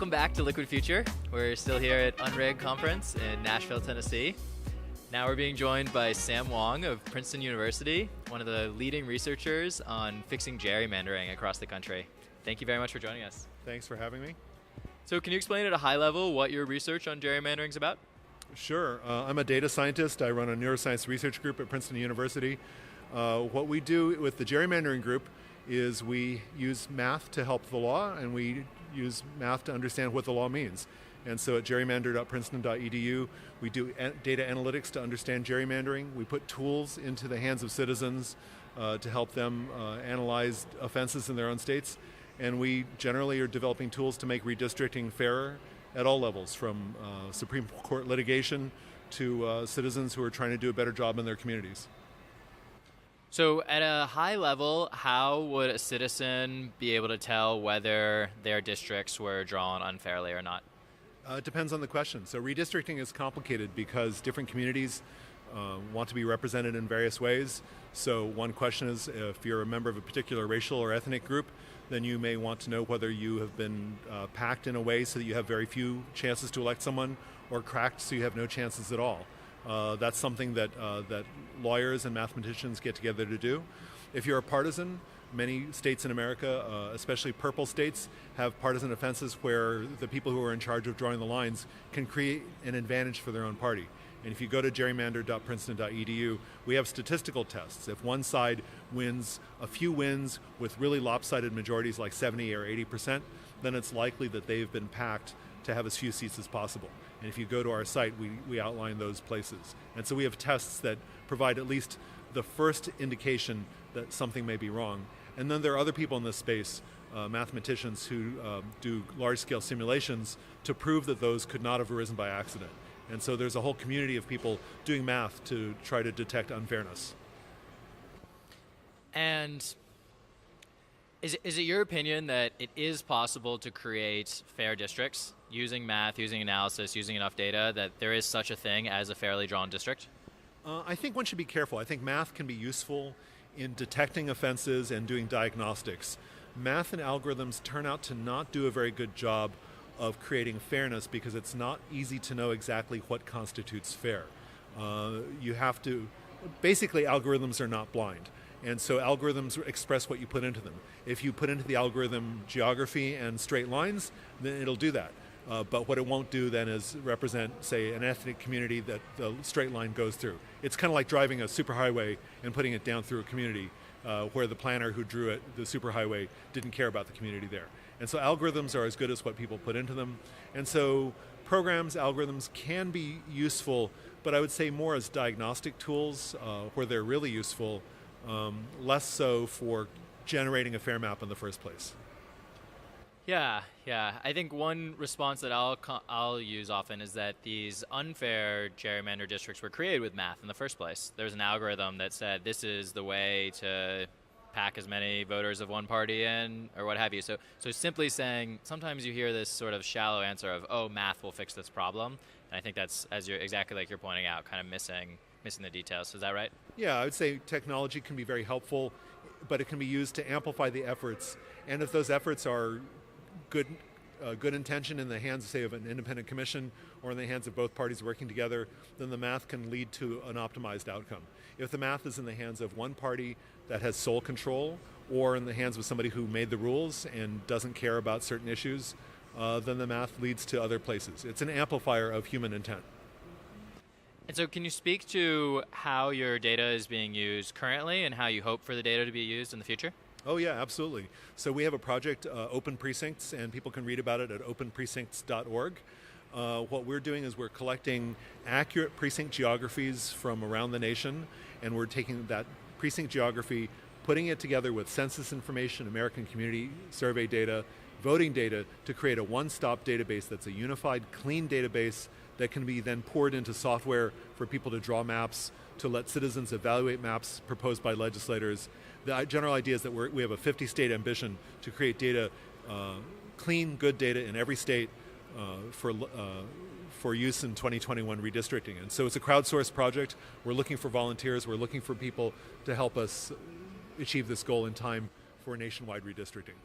Welcome back to Liquid Future. We're still here at Unrig Conference in Nashville, Tennessee. Now we're being joined by Sam Wang of Princeton University, one of the leading researchers on fixing gerrymandering across the country. Thank you very much for joining us. Thanks for having me. So can you explain at a high level what your research on gerrymandering is about? Sure. I'm a data scientist. I run a neuroscience research group at Princeton University. What we do with the gerrymandering group is we use math to help the law, and we use math to understand what the law means. And so at gerrymandered.princeton.edu, we do data analytics to understand gerrymandering. We put tools into the hands of citizens to help them analyze offenses in their own states. And we generally are developing tools to make redistricting fairer at all levels, from Supreme Court litigation to citizens who are trying to do a better job in their communities. So at a high level, how would a citizen be able to tell whether their districts were drawn unfairly or not? It depends on the question. So redistricting is complicated because different communities want to be represented in various ways. So one question is, if you're a member of a particular racial or ethnic group, then you may want to know whether you have been packed in a way so that you have very few chances to elect someone, or cracked so you have no chances at all. That's something that lawyers and mathematicians get together to do. If you're a partisan, many states in America, especially purple states, have partisan offenses where the people who are in charge of drawing the lines can create an advantage for their own party. And if you go to gerrymandered.princeton.edu, we have statistical tests. If one side wins a few wins with really lopsided majorities like 70 or 80%, then it's likely that they've been packed to have as few seats as possible. And if you go to our site, we outline those places. And so we have tests that provide at least the first indication that something may be wrong. And then there are other people in this space, mathematicians, who do large-scale simulations to prove that those could not have arisen by accident. And so there's a whole community of people doing math to try to detect unfairness. And is it your opinion that it is possible to create fair districts using math, using analysis, using enough data, that there is such a thing as a fairly drawn district? I think one should be careful. I think math can be useful in detecting offenses and doing diagnostics. Math and algorithms turn out to not do a very good job of creating fairness because it's not easy to know exactly what constitutes fair. Basically algorithms are not blind. And so algorithms express what you put into them. If you put into the algorithm geography and straight lines, then it'll do that. But what it won't do then is represent, say, an ethnic community that the straight line goes through. It's kind of like driving a superhighway and putting it down through a community where the planner who drew it, the superhighway, didn't care about the community there. And so algorithms are as good as what people put into them. And so programs, algorithms can be useful, but I would say more as diagnostic tools where they're really useful, less so for generating a fair map in the first place. Yeah. I think one response that I'll use often is that these unfair gerrymander districts were created with math in the first place. There was an algorithm that said this is the way to pack as many voters of one party in, or what have you. So simply saying, sometimes you hear this sort of shallow answer of, oh, math will fix this problem. And I think that's, exactly like you're pointing out, kind of missing the details. Is that right? Yeah, I would say technology can be very helpful, but it can be used to amplify the efforts. And if those efforts are good intention in the hands, say, of an independent commission or in the hands of both parties working together, then the math can lead to an optimized outcome. If the math is in the hands of one party that has sole control, or in the hands of somebody who made the rules and doesn't care about certain issues, then the math leads to other places. It's an amplifier of human intent. And so can you speak to how your data is being used currently and how you hope for the data to be used in the future? Oh yeah, absolutely. So we have a project, Open Precincts, and people can read about it at openprecincts.org. What we're doing is we're collecting accurate precinct geographies from around the nation, and we're taking that precinct geography, putting it together with census information, American Community Survey data, voting data, to create a one-stop database that's a unified, clean database that can be then poured into software for people to draw maps, to let citizens evaluate maps proposed by legislators. The general idea is that we have a 50-state ambition to create data, clean, good data in every state for use in 2021 redistricting. And so it's a crowdsourced project. We're looking for volunteers. We're looking for people to help us achieve this goal in time for nationwide redistricting.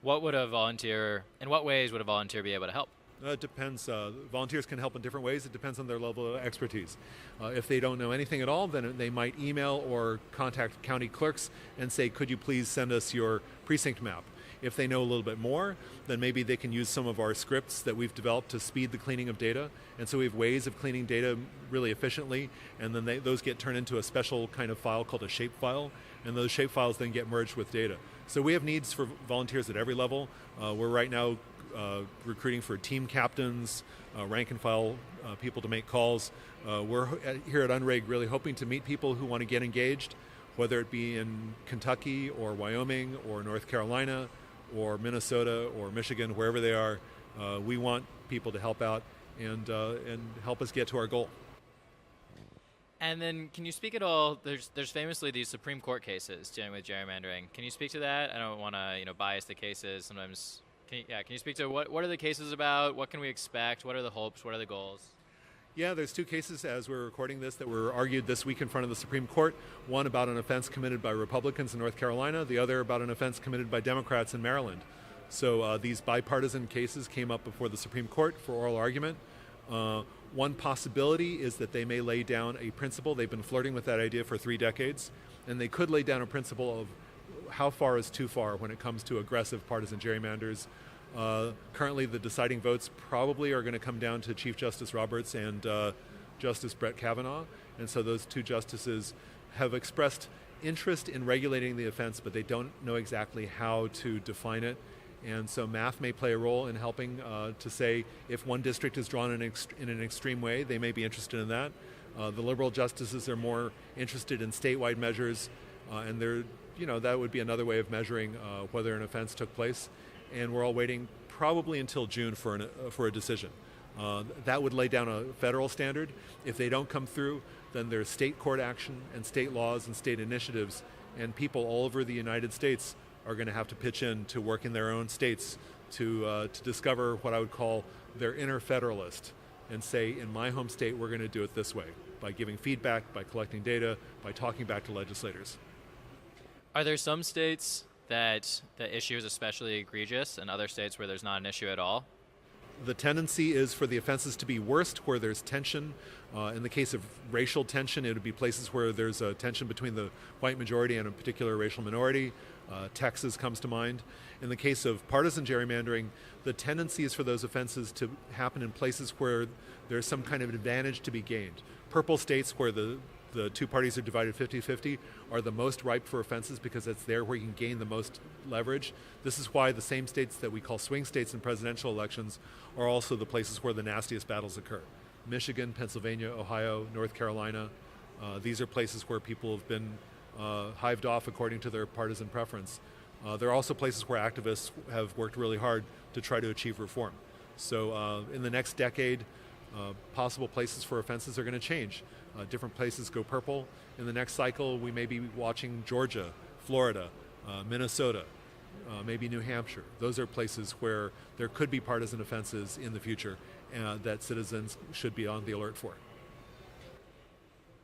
In what ways would a volunteer be able to help? It depends. Volunteers can help in different ways. It depends on their level of expertise. If they don't know anything at all, then they might email or contact county clerks and say, could you please send us your precinct map? If they know a little bit more, then maybe they can use some of our scripts that we've developed to speed the cleaning of data. And so we have ways of cleaning data really efficiently, and then those get turned into a special kind of file called a shapefile, and those shapefiles then get merged with data. So we have needs for volunteers at every level. We're right now recruiting for team captains, rank and file people to make calls. We're here at Unreg really hoping to meet people who want to get engaged, whether it be in Kentucky or Wyoming or North Carolina or Minnesota or Michigan, wherever they are. We want people to help out and help us get to our goal. And then, can you speak at all? There's famously these Supreme Court cases dealing with gerrymandering. Can you speak to that? I don't want to bias the cases. Sometimes, can you speak to what are the cases about? What can we expect? What are the hopes? What are the goals? Yeah, there's two cases as we're recording this that were argued this week in front of the Supreme Court. One about an offense committed by Republicans in North Carolina. The other about an offense committed by Democrats in Maryland. So these bipartisan cases came up before the Supreme Court for oral argument. One possibility is that they may lay down a principle. They've been flirting with that idea for 3 decades, and they could lay down a principle of how far is too far when it comes to aggressive partisan gerrymanders. Currently, the deciding votes probably are going to come down to Chief Justice Roberts and Justice Brett Kavanaugh, and so those two justices have expressed interest in regulating the offense, but they don't know exactly how to define it. And so math may play a role in helping to say if one district is drawn in an extreme way, they may be interested in that. The liberal justices are more interested in statewide measures, and that would be another way of measuring whether an offense took place. And we're all waiting probably until June for a decision. That would lay down a federal standard. If they don't come through, then there's state court action and state laws and state initiatives, and people all over the United States are going to have to pitch in to work in their own states to discover what I would call their inner federalist and say, in my home state, we're going to do it this way, by giving feedback, by collecting data, by talking back to legislators. Are there some states that the issue is especially egregious and other states where there's not an issue at all? The tendency is for the offenses to be worst where there's tension. In the case of racial tension, it would be places where there's a tension between the white majority and a particular racial minority. Texas comes to mind. In the case of partisan gerrymandering, the tendency is for those offenses to happen in places where there's some kind of advantage to be gained. Purple states where the two parties are divided 50-50 are the most ripe for offenses because it's there where you can gain the most leverage. This is why the same states that we call swing states in presidential elections are also the places where the nastiest battles occur. Michigan, Pennsylvania, Ohio, North Carolina, these are places where people have been hived off according to their partisan preference. There are also places where activists have worked really hard to try to achieve reform. So in the next decade, possible places for offenses are going to change. Different places go purple. In the next cycle, we may be watching Georgia, Florida, Minnesota, maybe New Hampshire. Those are places where there could be partisan offenses in the future that citizens should be on the alert for.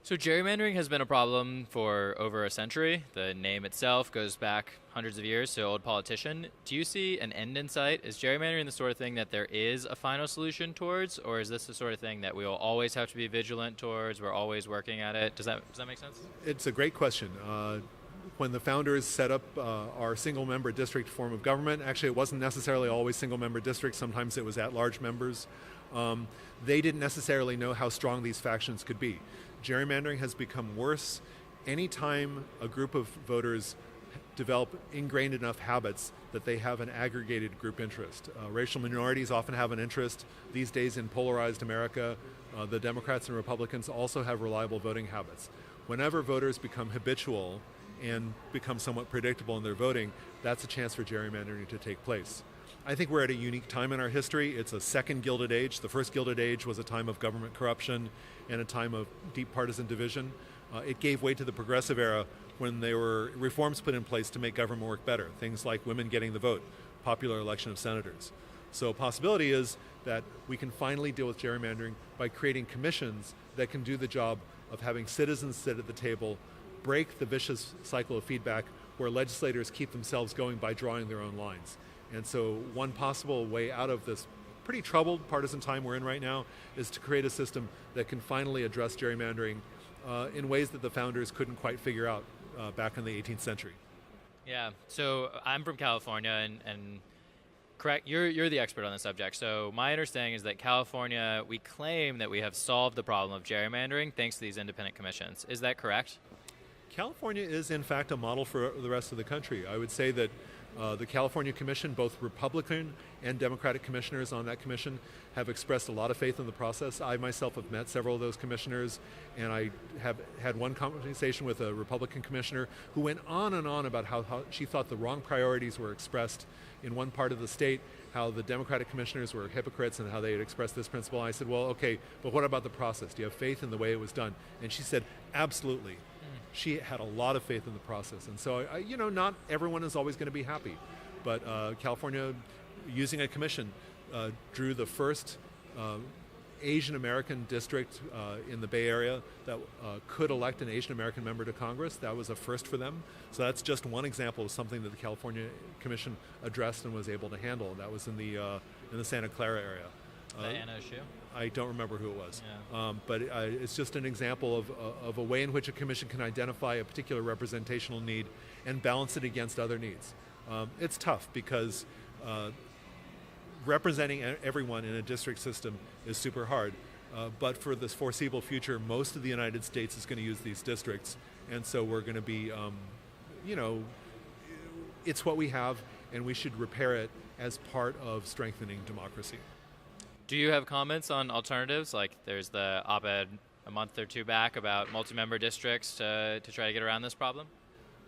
So gerrymandering has been a problem for over a century. The name itself goes back hundreds of years to old politician. Do you see an end in sight? Is gerrymandering the sort of thing that there is a final solution towards, or is this the sort of thing that we will always have to be vigilant towards? We're always working at it. Does that make sense? It's a great question. When the founders set up our single-member district form of government, actually it wasn't necessarily always single-member districts. Sometimes it was at-large members. They didn't necessarily know how strong these factions could be. Gerrymandering has become worse anytime a group of voters develop ingrained enough habits that they have an aggregated group interest. Racial minorities often have an interest. These days in polarized America, the Democrats and Republicans also have reliable voting habits. Whenever voters become habitual and become somewhat predictable in their voting, that's a chance for gerrymandering to take place. I think we're at a unique time in our history. It's a second Gilded Age. The first Gilded Age was a time of government corruption and a time of deep partisan division. It gave way to the progressive era when there were reforms put in place to make government work better, things like women getting the vote, popular election of senators. So a possibility is that we can finally deal with gerrymandering by creating commissions that can do the job of having citizens sit at the table, break the vicious cycle of feedback where legislators keep themselves going by drawing their own lines. And so one possible way out of this pretty troubled partisan time we're in right now is to create a system that can finally address gerrymandering in ways that the founders couldn't quite figure out back in the 18th century. Yeah, so I'm from California, and correct, you're the expert on the subject. So my understanding is that California, we claim that we have solved the problem of gerrymandering thanks to these independent commissions. Is that correct? California is, in fact, a model for the rest of the country. I would say that the California Commission, both Republican and Democratic commissioners on that commission, have expressed a lot of faith in the process. I myself have met several of those commissioners, and I have had one conversation with a Republican commissioner who went on and on about how she thought the wrong priorities were expressed in one part of the state, how the Democratic commissioners were hypocrites and how they had expressed this principle. I said, well, okay, but what about the process? Do you have faith in the way it was done? And she said, absolutely. She had a lot of faith in the process. And so, not everyone is always going to be happy. But California, using a commission, drew the first Asian American district in the Bay Area that could elect an Asian American member to Congress. That was a first for them. So that's just one example of something that the California Commission addressed and was able to handle. That was in the Santa Clara area. Diana Shu? I don't remember who it was. Yeah. But it's just an example of a way in which a commission can identify a particular representational need and balance it against other needs. It's tough because representing everyone in a district system is super hard. But for this foreseeable future, most of the United States is going to use these districts. And so we're going to be, it's what we have, and we should repair it as part of strengthening democracy. Do you have comments on alternatives? Like there's the op-ed a month or two back about multi-member districts to try to get around this problem?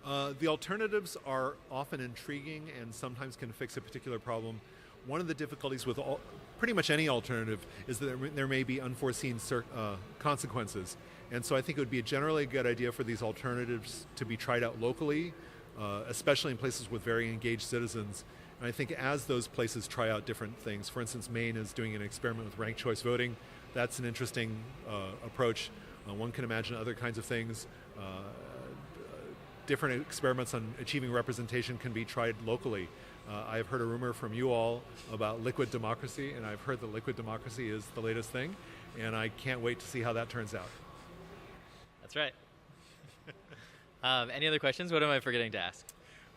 The alternatives are often intriguing and sometimes can fix a particular problem. One of the difficulties with pretty much any alternative is that there may be unforeseen consequences. And so I think it would be generally a good idea for these alternatives to be tried out locally, especially in places with very engaged citizens. And I think as those places try out different things, for instance, Maine is doing an experiment with ranked choice voting. That's an interesting approach. One can imagine other kinds of things. Different experiments on achieving representation can be tried locally. I've heard a rumor from you all about liquid democracy, and I've heard that liquid democracy is the latest thing, and I can't wait to see how that turns out. That's right. Any other questions? What am I forgetting to ask?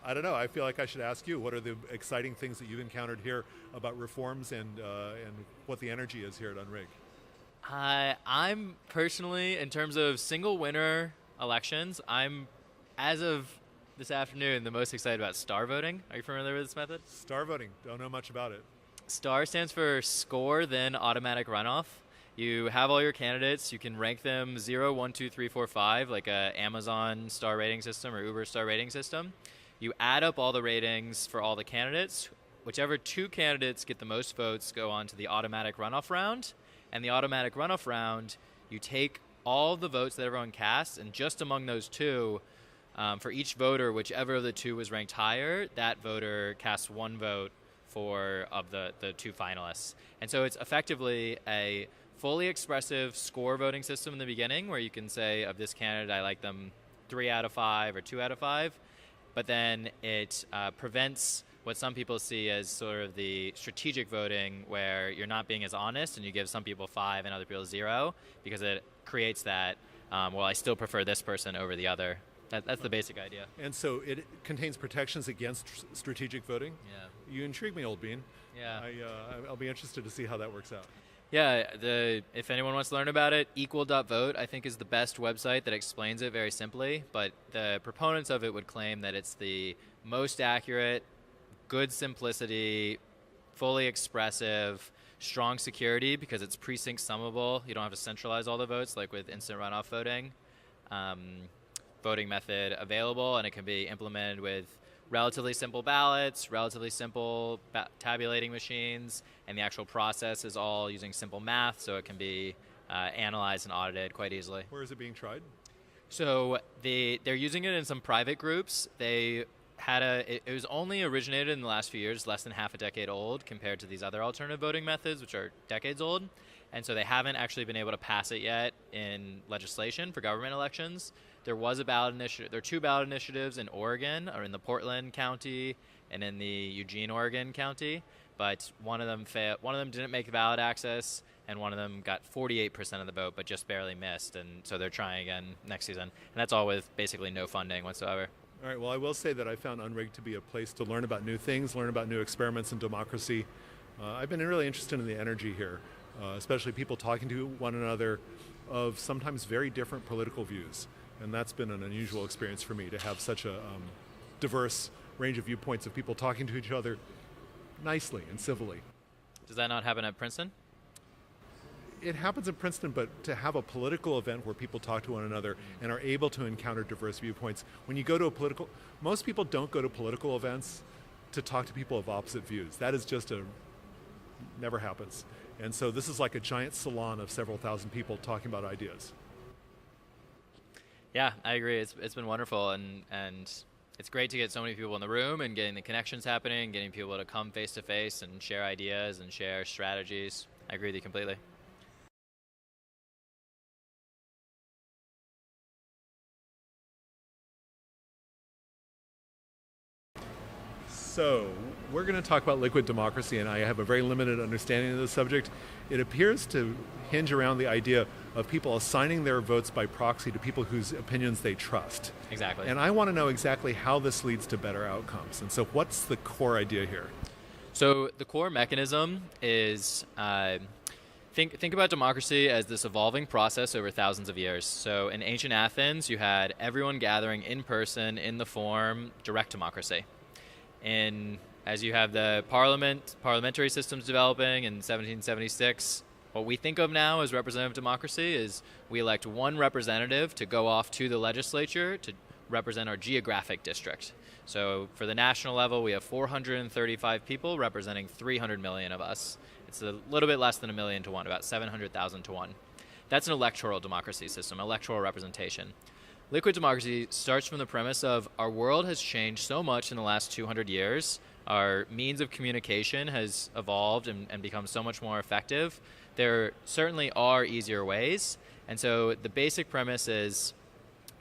I don't know. I feel like I should ask you, what are the exciting things that you've encountered here about reforms and what the energy is here at Unrig? I'm personally, in terms of single winner elections, I'm, as of this afternoon, the most excited about star voting. Are you familiar with this method? Star voting. Don't know much about it. STAR stands for score, then automatic runoff. You have all your candidates. You can rank them 0, 1, 2, 3, 4, 5, like a Amazon star rating system or Uber star rating system. You add up all the ratings for all the candidates. Whichever two candidates get the most votes go on to the automatic runoff round. And the automatic runoff round, you take all the votes that everyone casts, and just among those two, for each voter, whichever of the two was ranked higher, that voter casts one vote of the two finalists. And so it's effectively a fully expressive score voting system in the beginning, where you can say, of this candidate, I like them 3 out of 5 or 2 out of 5. But then it prevents what some people see as sort of the strategic voting, where you're not being as honest and you give some people 5 and other people 0, because it creates that, I still prefer this person over the other. That's the basic idea. And so it contains protections against strategic voting? Yeah. You intrigue me, old bean. Yeah. I'll be interested to see how that works out. Yeah, if anyone wants to learn about it, equal.vote, I think, is the best website that explains it very simply. But the proponents of it would claim that it's the most accurate, good simplicity, fully expressive, strong security, because it's precinct summable. You don't have to centralize all the votes like with instant runoff voting. Voting method available, and it can be implemented with relatively simple ballots, relatively simple tabulating machines, and the actual process is all using simple math, so it can be analyzed and audited quite easily. Where is it being tried? So they're using it in some private groups. It was only originated in the last few years, less than half a decade old, compared to these other alternative voting methods, which are decades old. And so they haven't actually been able to pass it yet in legislation for government elections. There was a ballot initiative. There are 2 ballot initiatives in Oregon, or in the Portland County and in the Eugene, Oregon county, but one of them failed. One of them didn't make the ballot access, and one of them got 48% of the vote, but just barely missed. And so they're trying again next season. And that's all with basically no funding whatsoever. All right, well, I will say that I found Unrigged to be a place to learn about new things, learn about new experiments in democracy. I've been really interested in the energy here, especially people talking to one another of sometimes very different political views. And that's been an unusual experience for me to have such a diverse range of viewpoints of people talking to each other nicely and civilly. Does that not happen at Princeton? It happens in Princeton, but to have a political event where people talk to one another and are able to encounter diverse viewpoints. When you go to most people don't go to political events to talk to people of opposite views. That is just never happens. And so this is like a giant salon of several thousand people talking about ideas. Yeah, I agree. It's been wonderful, and it's great to get so many people in the room and getting the connections happening, getting people to come face to face and share ideas and share strategies. I agree with you completely. So we're going to talk about liquid democracy, and I have a very limited understanding of the subject. It appears to hinge around the idea of people assigning their votes by proxy to people whose opinions they trust. Exactly. And I want to know exactly how this leads to better outcomes. And so what's the core idea here? So the core mechanism is think about democracy as this evolving process over thousands of years. So in ancient Athens, you had everyone gathering in person in the form direct democracy. And as you have the parliamentary systems developing in 1776, what we think of now as representative democracy is we elect one representative to go off to the legislature to represent our geographic district. So for the national level, we have 435 people representing 300 million of us. It's a little bit less than 1 million to 1, about 700,000 to 1. That's an electoral democracy system, electoral representation. Liquid democracy starts from the premise of our world has changed so much in the last 200 years. Our means of communication has evolved and become so much more effective. There certainly are easier ways. And so the basic premise is,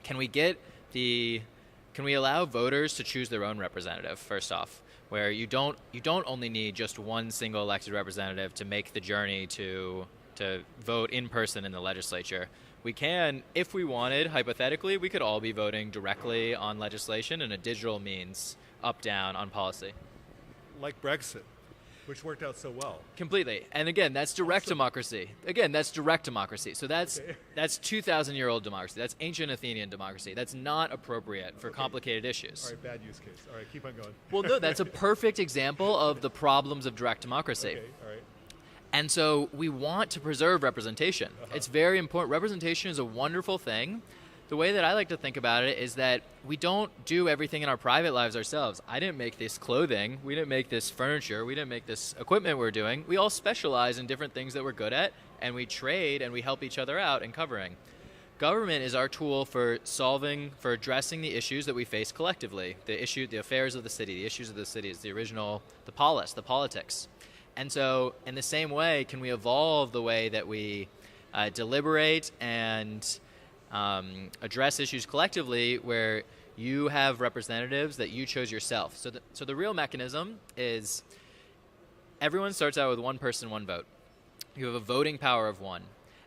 can we allow voters to choose their own representative, first off, where you don't only need just one single elected representative to make the journey to vote in person in the legislature. We can, if we wanted, hypothetically, we could all be voting directly on legislation in a digital means, up, down, on policy. Like Brexit, which worked out so well. Completely. And again, that's direct democracy. Again, that's direct democracy. So that's 2,000-year-old democracy. That's ancient Athenian democracy. That's not appropriate for complicated issues. All right, bad use case. All right, keep on going. Well, no, that's a perfect example of the problems of direct democracy. Okay, all right. And so we want to preserve representation. It's very important. Representation is a wonderful thing. The way that I like to think about it is that we don't do everything in our private lives ourselves. I didn't make this clothing. We didn't make this furniture. We didn't make this equipment we're doing. We all specialize in different things that we're good at, and we trade and we help each other out in covering. Government is our tool for addressing the issues that we face collectively. The affairs of the city, the issues of the city is the polis, the politics. And so in the same way, can we evolve the way that we deliberate and address issues collectively where you have representatives that you chose yourself? So the real mechanism is everyone starts out with one person, one vote. You have a voting power of one.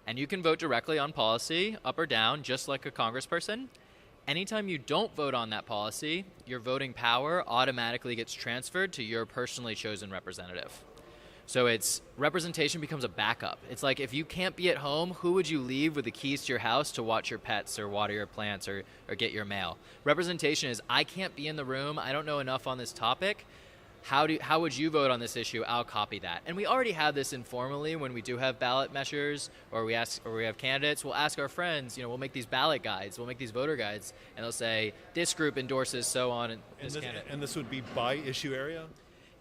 And you can vote directly on policy, up or down, just like a congressperson. Anytime you don't vote on that policy, your voting power automatically gets transferred to your personally chosen representative. So representation becomes a backup. It's like if you can't be at home, who would you leave with the keys to your house to watch your pets or water your plants or get your mail? Representation is, I can't be in the room, I don't know enough on this topic. How would you vote on this issue? I'll copy that. And we already have this informally when we do have ballot measures or we have candidates. We'll ask our friends, we'll make these ballot guides, we'll make these voter guides, and they'll say, this group endorses so on and this candidate. And this would be by issue area?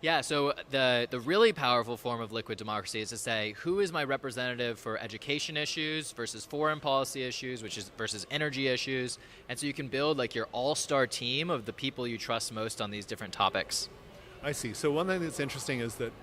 Yeah, so the really powerful form of liquid democracy is to say, who is my representative for education issues versus foreign policy issues, versus energy issues, and so you can build like your all-star team of the people you trust most on these different topics. I see. So one thing that's interesting is that,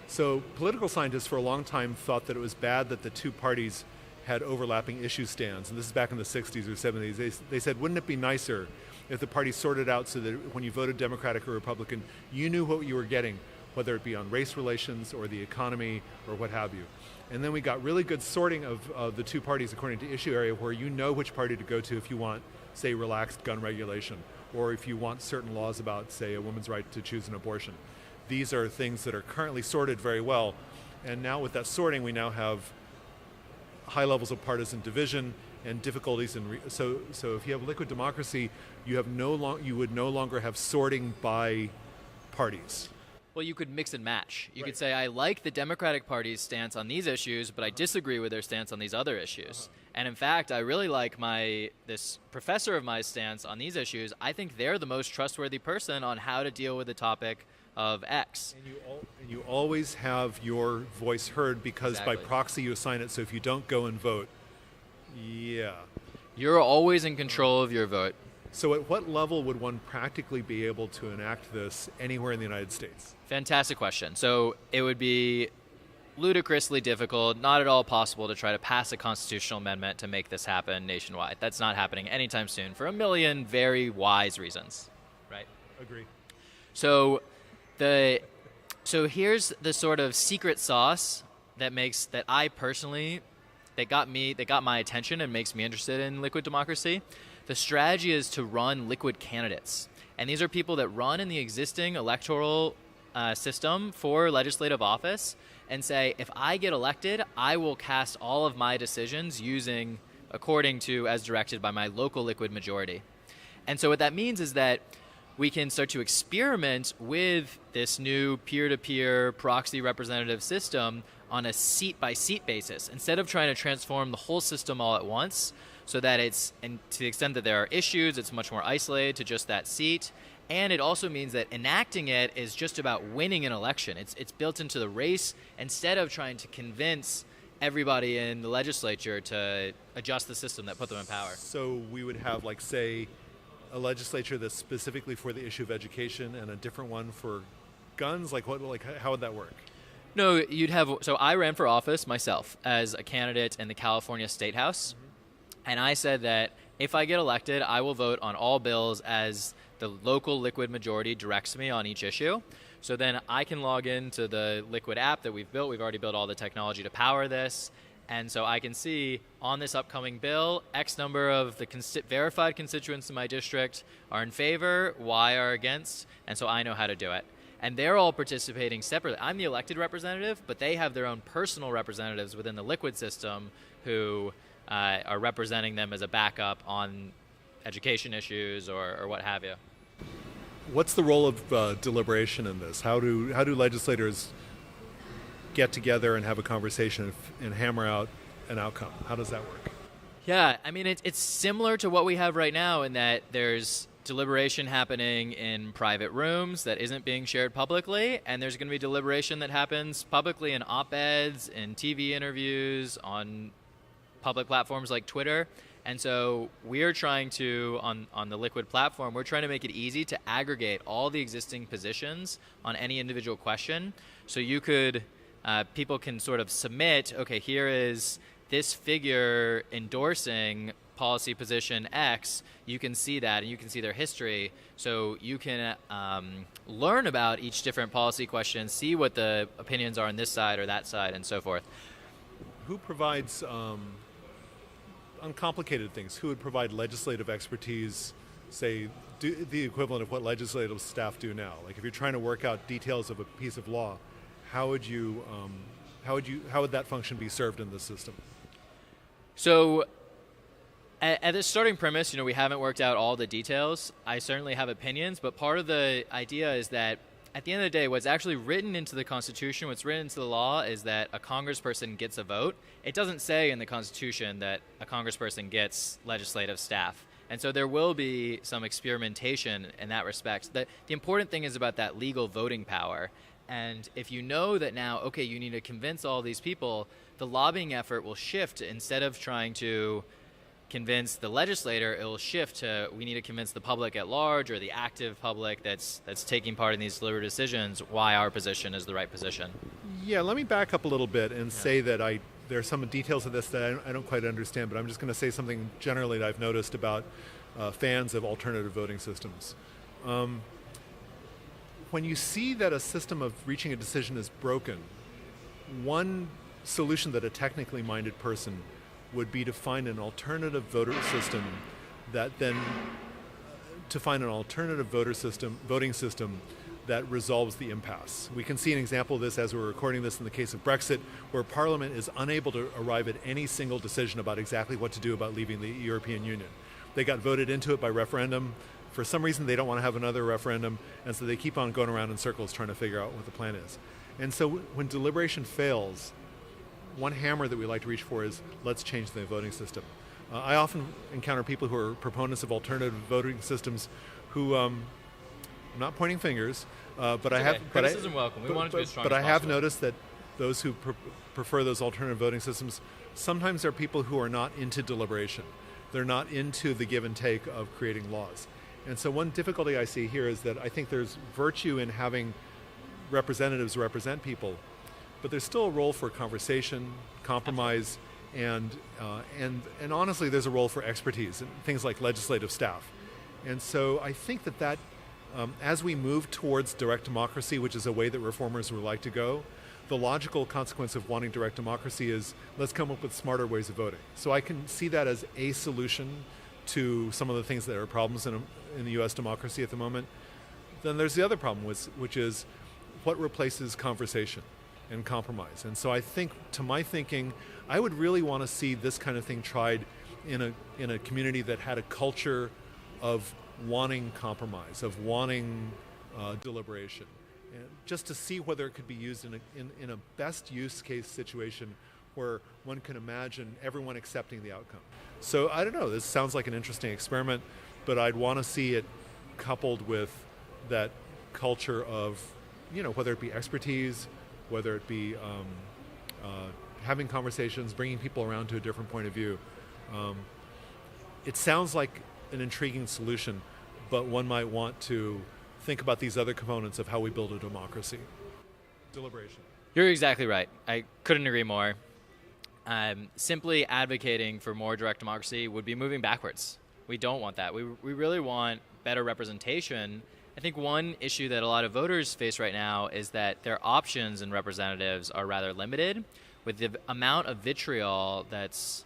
so political scientists for a long time thought that it was bad that the two parties had overlapping issue stands, and this is back in the 60s or 70s. They said, wouldn't it be nicer if the party sorted out so that when you voted Democratic or Republican, you knew what you were getting, whether it be on race relations or the economy or what have you. And then we got really good sorting of the two parties according to issue area, where you know which party to go to if you want, say, relaxed gun regulation, or if you want certain laws about, say, a woman's right to choose an abortion. These are things that are currently sorted very well. And now with that sorting, we now have high levels of partisan division and difficulties in so if you have liquid democracy, you would no longer have sorting by parties. Well, you could mix and match. You could say, I like the Democratic Party's stance on these issues, but I disagree with their stance on these other issues. And in fact, I really like this professor of my stance on these issues. I think they're the most trustworthy person on how to deal with the topic of X. And you always have your voice heard, because by proxy you assign it, so if you don't go and vote, you're always in control of your vote. So at what level would one practically be able to enact this anywhere in the United States? Fantastic question. So it would be ludicrously difficult, not at all possible, to try to pass a constitutional amendment to make this happen nationwide. That's not happening anytime soon for a million very wise reasons, right? Agree. So here's the sort of secret sauce that got my attention and makes me interested in liquid democracy. The strategy is to run liquid candidates. And these are people that run in the existing electoral system for legislative office and say, if I get elected, I will cast all of my decisions according to as directed by my local liquid majority. And so what that means is that we can start to experiment with this new peer-to-peer proxy representative system on a seat-by-seat basis, instead of trying to transform the whole system all at once, so that and to the extent that there are issues, it's much more isolated to just that seat. And it also means that enacting it is just about winning an election. It's built into the race, instead of trying to convince everybody in the legislature to adjust the system that put them in power. So we would have, like, say, a legislature that's specifically for the issue of education and a different one for guns? How would that work? No, so I ran for office myself as a candidate in the California State House. And I said that if I get elected, I will vote on all bills as the local liquid majority directs me on each issue. So then I can log into the Liquid app that we've built. We've already built all the technology to power this. And so I can see on this upcoming bill, X number of the verified constituents in my district are in favor, Y are against, and so I know how to do it. And they're all participating separately. I'm the elected representative, but they have their own personal representatives within the liquid system who are representing them as a backup on education issues or what have you. What's the role of deliberation in this? How do legislators get together and have a conversation and hammer out an outcome? How does that work? Yeah, I mean, it's similar to what we have right now in that there's deliberation happening in private rooms that isn't being shared publicly, and there's going to be deliberation that happens publicly in op-eds, in TV interviews, on public platforms like Twitter. And so we're trying to, on the Liquid platform, we're trying to make it easy to aggregate all the existing positions on any individual question. So you could, people can sort of submit, okay, here is this figure endorsing policy position X. You can see that, and you can see their history. So you can learn about each different policy question, see what the opinions are on this side or that side, and so forth. Who provides uncomplicated things? Who would provide legislative expertise, say, do the equivalent of what legislative staff do now? Like if you're trying to work out details of a piece of law, how would that function be served in this system? So at the starting premise, we haven't worked out all the details. I certainly have opinions, but part of the idea is that at the end of the day, what's actually written into the Constitution, what's written into the law is that a congressperson gets a vote. It doesn't say in the Constitution that a congressperson gets legislative staff. And so there will be some experimentation in that respect. The important thing is about that legal voting power. And if you know that now, okay, you need to convince all these people, the lobbying effort will shift. Instead of trying to convince the legislator, it will shift to we need to convince the public at large, or the active public that's taking part in these deliberative decisions, why our position is the right position. Yeah, let me back up a little bit and say that I there are some details of this that I don't quite understand, but I'm just going to say something generally that I've noticed about fans of alternative voting systems. When you see that a system of reaching a decision is broken, one solution that a technically minded person would be to find an alternative voting system that resolves the impasse. We can see an example of this as we're recording this in the case of Brexit, where Parliament is unable to arrive at any single decision about exactly what to do about leaving the European Union. They got voted into it by referendum. For some reason, they don't want to have another referendum, and so they keep on going around in circles trying to figure out what the plan is. And so when deliberation fails, one hammer that we like to reach for is, let's change the voting system. I often encounter people who are proponents of alternative voting systems who, I'm not pointing fingers, but I have... Criticism welcome. We want it to be as strong as possible. But I have possible. noticed that those who prefer those alternative voting systems, sometimes they're people who are not into deliberation. They're not into the give and take of creating laws. And so one difficulty I see here is that I think there's virtue in having representatives represent people, but there's still a role for conversation, compromise, and honestly, there's a role for expertise and things like legislative staff. And so I think that as we move towards direct democracy, which is a way that reformers would like to go, the logical consequence of wanting direct democracy is let's come up with smarter ways of voting. So I can see that as a solution to some of the things that are problems in the U.S. democracy at the moment. Then there's the other problem, which is what replaces conversation and compromise. And so I think, to my thinking, I would really want to see this kind of thing tried in a community that had a culture of wanting compromise, of wanting deliberation, and just to see whether it could be used in a best use case situation where one can imagine everyone accepting the outcome. So I don't know, this sounds like an interesting experiment, but I'd want to see it coupled with that culture of, whether it be expertise, whether it be having conversations, bringing people around to a different point of view. It sounds like an intriguing solution, but one might want to think about these other components of how we build a democracy. Deliberation. You're exactly right. I couldn't agree more. Simply advocating for more direct democracy would be moving backwards. We don't want that. We really want better representation. I think one issue that a lot of voters face right now is that their options in representatives are rather limited. With the amount of vitriol that's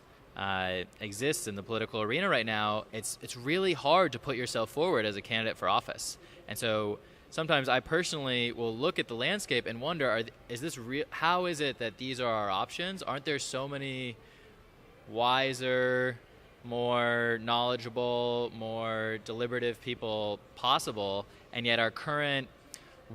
exists in the political arena right now, it's really hard to put yourself forward as a candidate for office. And so sometimes I personally will look at the landscape and wonder, is this real? How is it that these are our options? Aren't there so many wiser, more knowledgeable, more deliberative people possible, and yet our current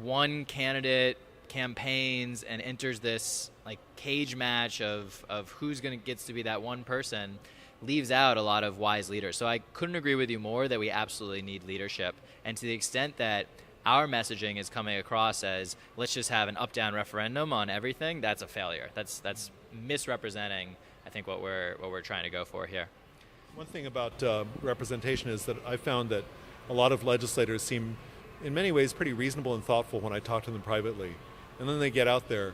one candidate campaigns and enters this like cage match of who's gets to be that one person, leaves out a lot of wise leaders. So I couldn't agree with you more that we absolutely need leadership. And to the extent that our messaging is coming across as let's just have an up-down referendum on everything, that's a failure. That's misrepresenting, I think, what we're trying to go for here. One thing about representation is that I found that a lot of legislators seem, in many ways, pretty reasonable and thoughtful when I talk to them privately. And then they get out there,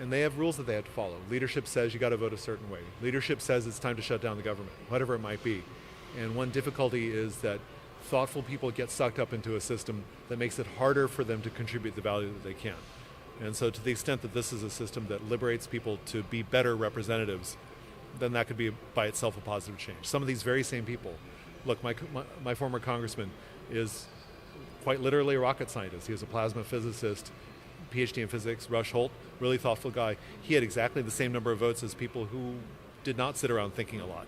and they have rules that they have to follow. Leadership says you got to vote a certain way. Leadership says it's time to shut down the government, whatever it might be. And one difficulty is that thoughtful people get sucked up into a system that makes it harder for them to contribute the value that they can. And so to the extent that this is a system that liberates people to be better representatives, then that could be by itself a positive change. Some of these very same people, look, my former congressman is quite literally a rocket scientist. He was a plasma physicist, Ph.D. in physics. Rush Holt, really thoughtful guy. He had exactly the same number of votes as people who did not sit around thinking a lot.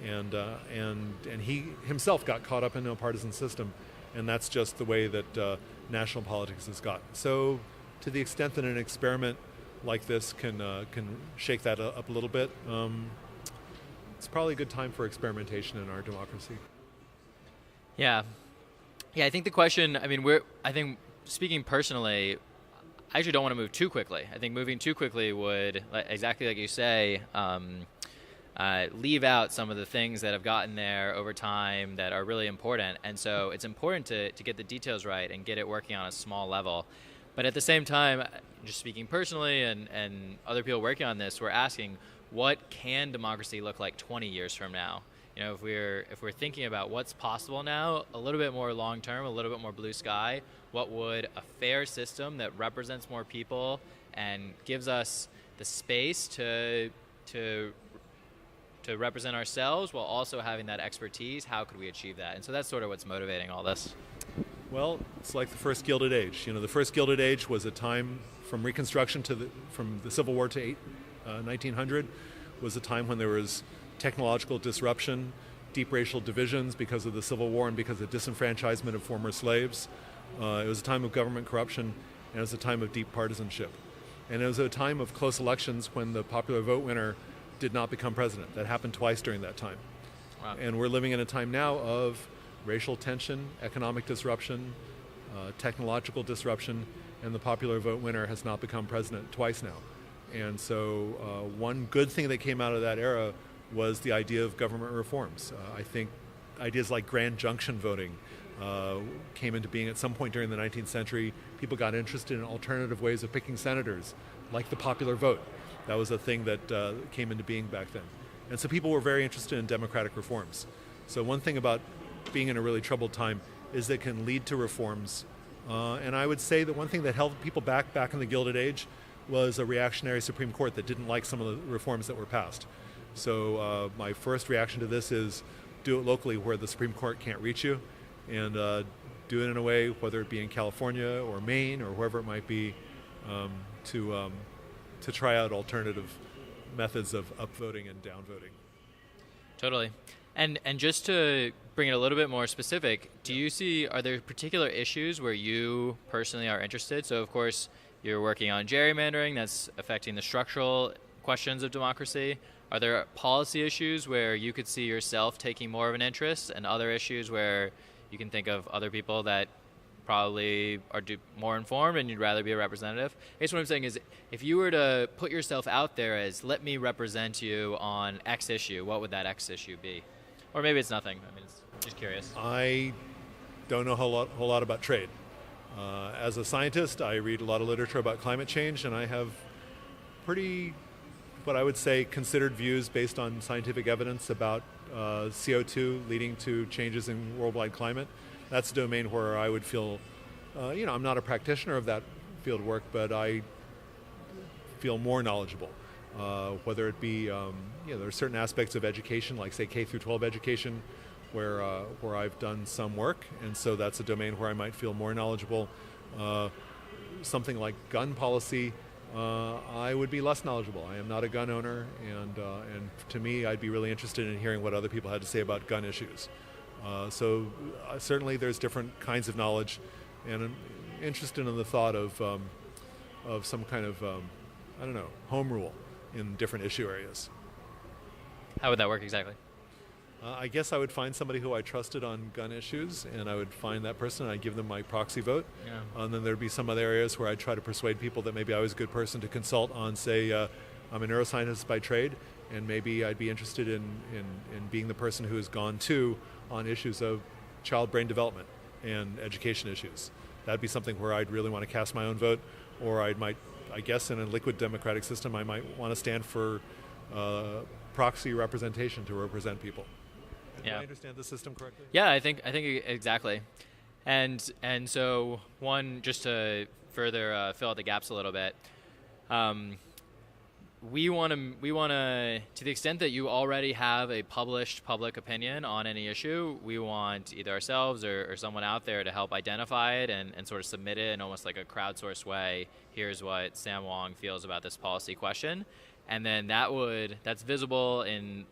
And he himself got caught up into a partisan system, and that's just the way that national politics has gotten. So to the extent that an experiment like this can shake that up a little bit, it's probably a good time for experimentation in our democracy. Yeah, I think the question, I think speaking personally, I actually don't want to move too quickly. I think moving too quickly would, exactly like you say, leave out some of the things that have gotten there over time that are really important. And so it's important to get the details right and get it working on a small level. But at the same time, just speaking personally and other people working on this, we're asking, what can democracy look like 20 years from now? You know, if we're thinking about what's possible now, a little bit more long term, a little bit more blue sky, what would a fair system that represents more people and gives us the space to represent ourselves while also having that expertise, how could we achieve that? And so that's sort of what's motivating all this. Well, it's like the first Gilded Age. You know, the first Gilded Age was a time from Reconstruction from the Civil War to 1900 was a time when there was technological disruption, deep racial divisions because of the Civil War and because of disenfranchisement of former slaves. It was a time of government corruption, and it was a time of deep partisanship. And it was a time of close elections when the popular vote winner did not become president. That happened twice during that time. Wow. And we're living in a time now of racial tension, economic disruption, technological disruption, and the popular vote winner has not become president twice now. And so one good thing that came out of that era was the idea of government reforms. I think ideas like grand junction voting came into being at some point during the 19th century. People got interested in alternative ways of picking senators, like the popular vote. That was a thing that came into being back then. And so people were very interested in democratic reforms. So one thing about being in a really troubled time is that it can lead to reforms. And I would say that one thing that held people back in the Gilded Age was a reactionary Supreme Court that didn't like some of the reforms that were passed. So my first reaction to this is do it locally where the Supreme Court can't reach you, and do it in a way, whether it be in California or Maine or wherever it might be, to try out alternative methods of upvoting and downvoting. Totally. And just to bring it a little bit more specific, are there particular issues where you personally are interested? So of course, you're working on gerrymandering, that's affecting the structural questions of democracy. Are there policy issues where you could see yourself taking more of an interest, and other issues where you can think of other people that probably are more informed and you'd rather be a representative? I guess what I'm saying is, if you were to put yourself out there as, let me represent you on X issue, what would that X issue be? Or maybe it's nothing. I mean, it's just curious. I don't know a whole lot about trade. As a scientist, I read a lot of literature about climate change, and I have pretty, what I would say, considered views based on scientific evidence about CO2 leading to changes in worldwide climate. That's a domain where I would feel, I'm not a practitioner of that field work, but I feel more knowledgeable. Whether it be, there are certain aspects of education, like say K through 12 education, where I've done some work, and so that's a domain where I might feel more knowledgeable. Something like gun policy, I would be less knowledgeable. I am not a gun owner, and to me, I'd be really interested in hearing what other people had to say about gun issues. So certainly, there's different kinds of knowledge, and I'm interested in the thought of some kind of home rule in different issue areas. How would that work exactly? I guess I would find somebody who I trusted on gun issues, and I would find that person and I'd give them my proxy vote. Yeah. And then there'd be some other areas where I'd try to persuade people that maybe I was a good person to consult on, say, I'm a neuroscientist by trade, and maybe I'd be interested in being the person who has gone to on issues of child brain development and education issues. That'd be something where I'd really want to cast my own vote, or I guess in a liquid democratic system, I might want to stand for proxy representation to represent people. Do I understand the system correctly? Yeah, I think exactly. And so one, just to further fill out the gaps a little bit, we want to the extent that you already have a published public opinion on any issue, we want either ourselves or someone out there to help identify it and sort of submit it in almost like a crowdsourced way. Here's what Sam Wang feels about this policy question. And then that's visible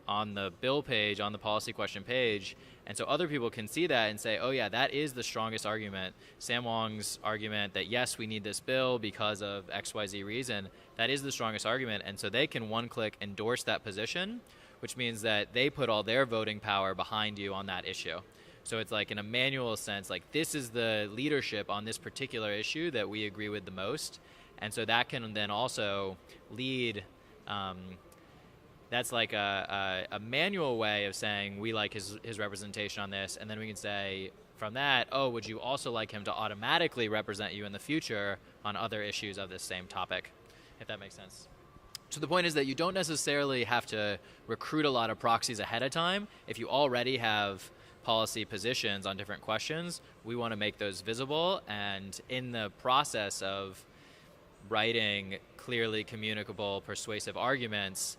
on the bill page, on the policy question page. And so other people can see that and say, oh yeah, that is the strongest argument. Sam Wang's argument that yes, we need this bill because of XYZ reason, that is the strongest argument. And so they can one-click endorse that position, which means that they put all their voting power behind you on that issue. So it's like in a manual sense, like this is the leadership on this particular issue that we agree with the most. And so that can then also lead... that's like a manual way of saying we like his representation on this, and then we can say from that, oh, would you also like him to automatically represent you in the future on other issues of this same topic, if that makes sense. So the point is that you don't necessarily have to recruit a lot of proxies ahead of time. If you already have policy positions on different questions, we want to make those visible. And in the process of writing clearly communicable, persuasive arguments,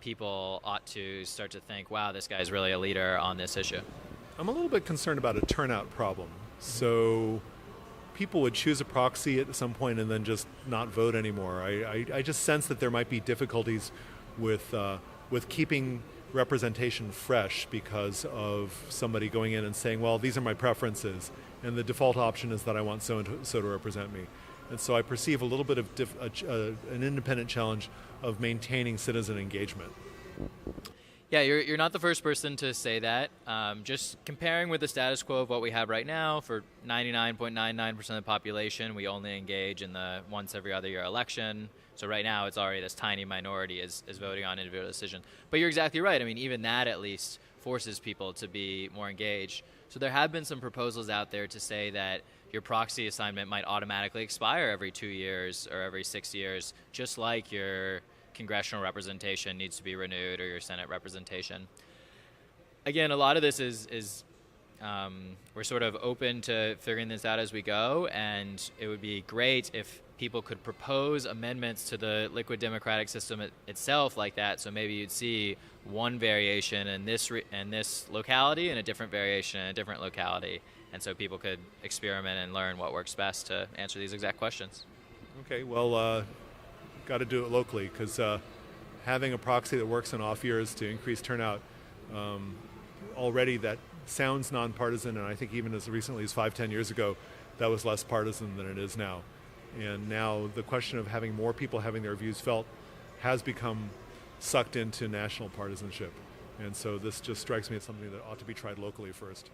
people ought to start to think, wow, this guy's really a leader on this issue. I'm a little bit concerned about a turnout problem. So people would choose a proxy at some point and then just not vote anymore. I just sense that there might be difficulties with keeping representation fresh because of somebody going in and saying, well, these are my preferences, and the default option is that I want so-and-so to represent me. And so I perceive a little bit of an independent challenge of maintaining citizen engagement. Yeah, you're not the first person to say that. Just comparing with the status quo of what we have right now, for 99.99% of the population, we only engage in the once every other year election. So right now, it's already this tiny minority is voting on individual decision. But you're exactly right. I mean, even that at least forces people to be more engaged. So there have been some proposals out there to say that your proxy assignment might automatically expire every 2 years or every 6 years, just like your congressional representation needs to be renewed or your Senate representation. Again, a lot of this is we're sort of open to figuring this out as we go, and it would be great if people could propose amendments to the liquid democratic system itself like that. So maybe you'd see one variation in this locality and a different variation in a different locality, and so people could experiment and learn what works best to answer these exact questions. Okay, well, got to do it locally, because having a proxy that works in off years to increase turnout, already that sounds nonpartisan, and I think even as recently as 5-10 years ago, that was less partisan than it is now. And now the question of having more people having their views felt has become sucked into national partisanship. And so this just strikes me as something that ought to be tried locally first.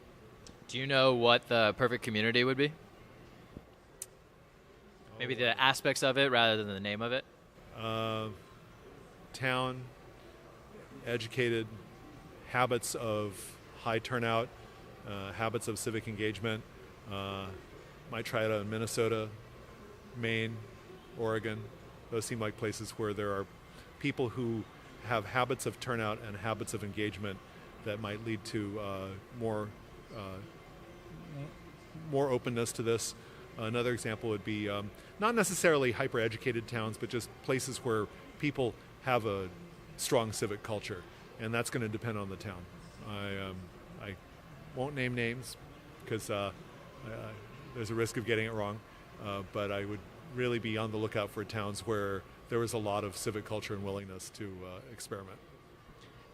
Do you know what the perfect community would be? Maybe the aspects of it rather than the name of it? Town, educated, habits of high turnout, habits of civic engagement. Might try it out in Minnesota, Maine, Oregon. Those seem like places where there are people who have habits of turnout and habits of engagement that might lead to more openness to this. Another example would be not necessarily hyper-educated towns, but just places where people have a strong civic culture, and that's going to depend on the town. I won't name names because there's a risk of getting it wrong, but I would really be on the lookout for towns where there was a lot of civic culture and willingness to experiment.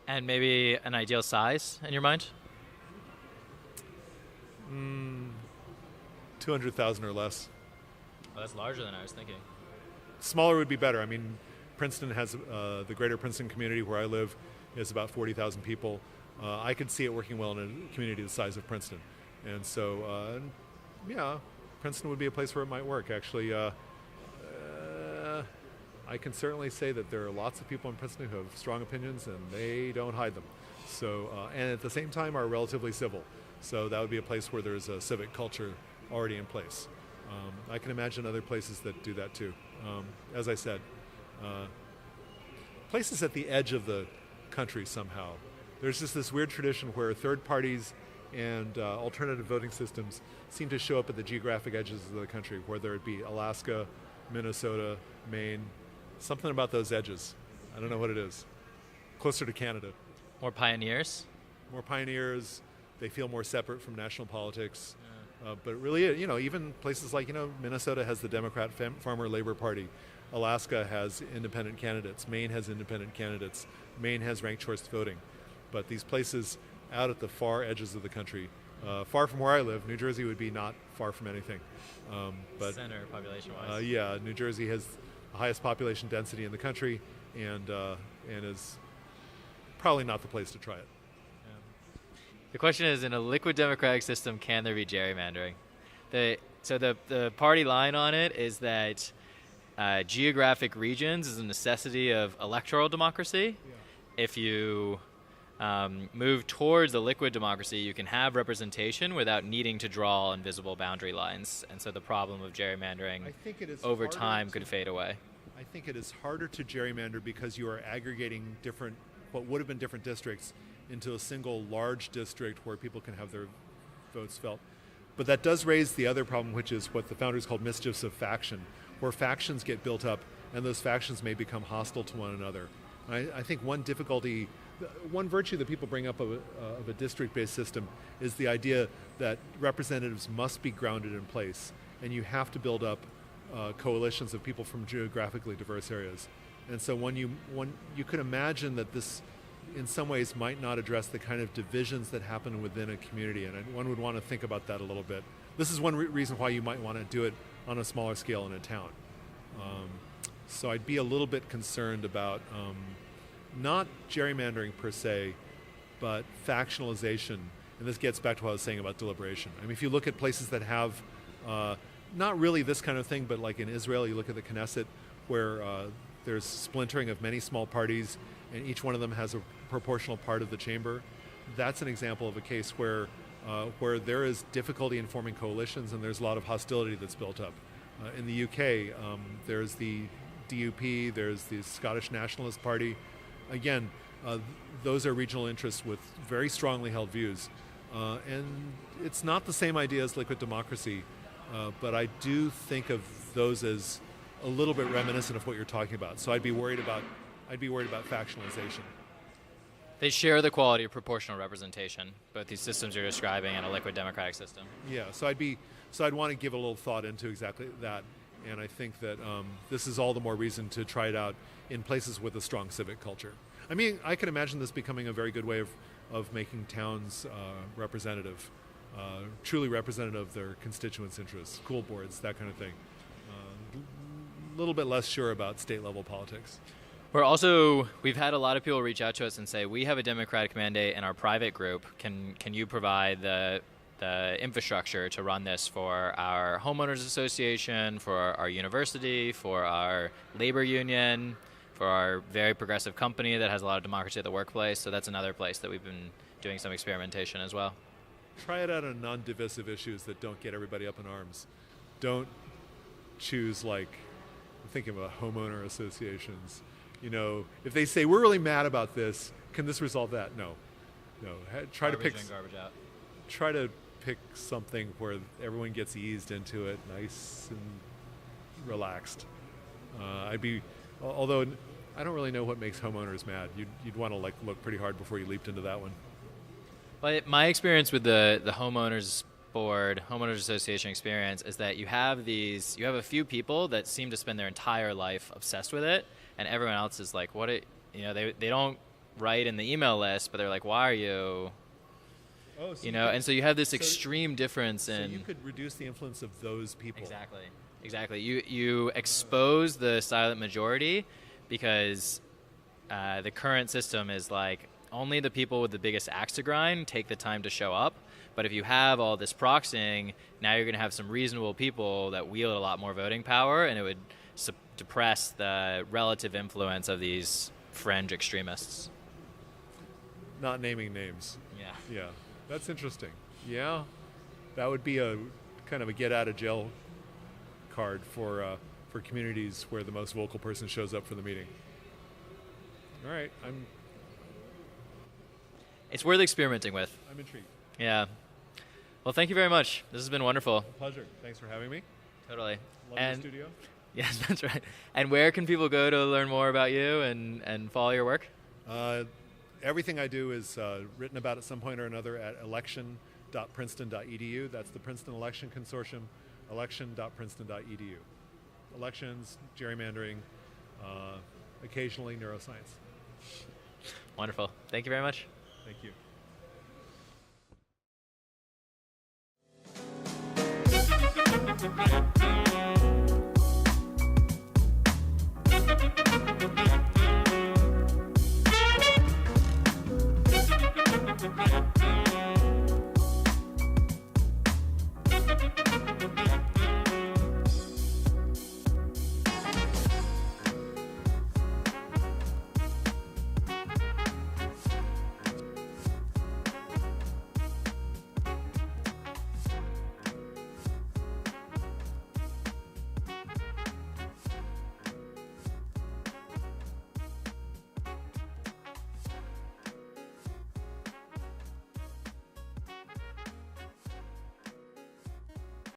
And maybe an ideal size in your mind? 200,000 or less. Well, that's larger than I was thinking. Smaller would be better. I mean, Princeton has the greater Princeton community where I live is about 40,000 people. I could see it working well in a community the size of Princeton. And so, yeah, Princeton would be a place where it might work. Actually, I can certainly say that there are lots of people in Princeton who have strong opinions, and they don't hide them. So, and at the same time are relatively civil. So that would be a place where there's a civic culture already in place. I can imagine other places that do that too. As I said, places at the edge of the country somehow. There's just this weird tradition where third parties and alternative voting systems seem to show up at the geographic edges of the country, whether it be Alaska, Minnesota, Maine, something about those edges. I don't know what it is. Closer to Canada. More pioneers? More pioneers. They feel more separate from national politics. Yeah. But really, even places like, Minnesota has the Democrat Farmer Labor Party. Alaska has independent candidates. Maine has independent candidates. Maine has ranked choice voting. But these places out at the far edges of the country, far from where I live, New Jersey would be not far from anything. But center population-wise. Yeah, New Jersey has the highest population density in the country, and is probably not the place to try it. The question is, in a liquid democratic system, can there be gerrymandering? So the party line on it is that geographic regions is a necessity of electoral democracy. Yeah. If you move towards the liquid democracy, you can have representation without needing to draw invisible boundary lines. And so the problem of gerrymandering over time could fade away. I I think it is harder to gerrymander because you are aggregating what would have been different districts into a single large district where people can have their votes felt. But that does raise the other problem, which is what the founders called mischiefs of faction, where factions get built up and those factions may become hostile to one another. I think one virtue that people bring up of a district-based system is the idea that representatives must be grounded in place, and you have to build up coalitions of people from geographically diverse areas. And so you could imagine that this in some ways might not address the kind of divisions that happen within a community, and one would want to think about that a little bit. This is one reason why you might want to do it on a smaller scale in a town. So I'd be a little bit concerned about not gerrymandering per se, but factionalization. And this gets back to what I was saying about deliberation. I mean, if you look at places that have not really this kind of thing, but like in Israel, you look at the Knesset, where there's splintering of many small parties, and each one of them has a proportional part of the chamber. That's an example of a case where there is difficulty in forming coalitions, and there's a lot of hostility that's built up. In the UK, there's the DUP, there's the Scottish Nationalist Party. Again, those are regional interests with very strongly held views. And it's not the same idea as liquid democracy, but I do think of those as a little bit reminiscent of what you're talking about. So I'd be worried about factionalization. They share the quality of proportional representation, both these systems you're describing and a liquid democratic system. Yeah, so I'd want to give a little thought into exactly that, and I think that this is all the more reason to try it out in places with a strong civic culture. I mean, I can imagine this becoming a very good way of making towns representative, truly representative of their constituents' interests, school boards, that kind of thing. A little bit less sure about state-level politics. We've had a lot of people reach out to us and say, we have a democratic mandate in our private group. Can you provide the infrastructure to run this for our homeowners association, for our university, for our labor union, for our very progressive company that has a lot of democracy at the workplace? So that's another place that we've been doing some experimentation as well. Try it out on non-divisive issues that don't get everybody up in arms. Don't choose, like, I'm thinking about homeowner associations. You know, if they say, we're really mad about this, can this resolve that? No. Try to pick something where everyone gets eased into it, nice and relaxed. Although I don't really know what makes homeowners mad. You'd want to look pretty hard before you leaped into that one. But my experience with the homeowners association experience is that you have a few people that seem to spend their entire life obsessed with it, and everyone else is like, they don't write in the email list, but they're like, why are you? Oh, so and so you have this extreme difference in. So you could reduce the influence of those people. Exactly. You expose the silent majority because the current system is like only the people with the biggest axe to grind take the time to show up. But if you have all this proxying, now you're going to have some reasonable people that wield a lot more voting power, and it would depress the relative influence of these fringe extremists. Not naming names. Yeah. That's interesting. Yeah, that would be a kind of a get out of jail card for communities where the most vocal person shows up for the meeting. All right, It's worth experimenting with. I'm intrigued. Yeah. Well, thank you very much. This has been wonderful. Pleasure. Thanks for having me. Totally. Love the studio. Yes, that's right. And where can people go to learn more about you and follow your work? Everything I do is written about at some point or another at election.princeton.edu. That's the Princeton Election Consortium, election.princeton.edu. Elections, gerrymandering, occasionally neuroscience. Wonderful. Thank you very much. Thank you.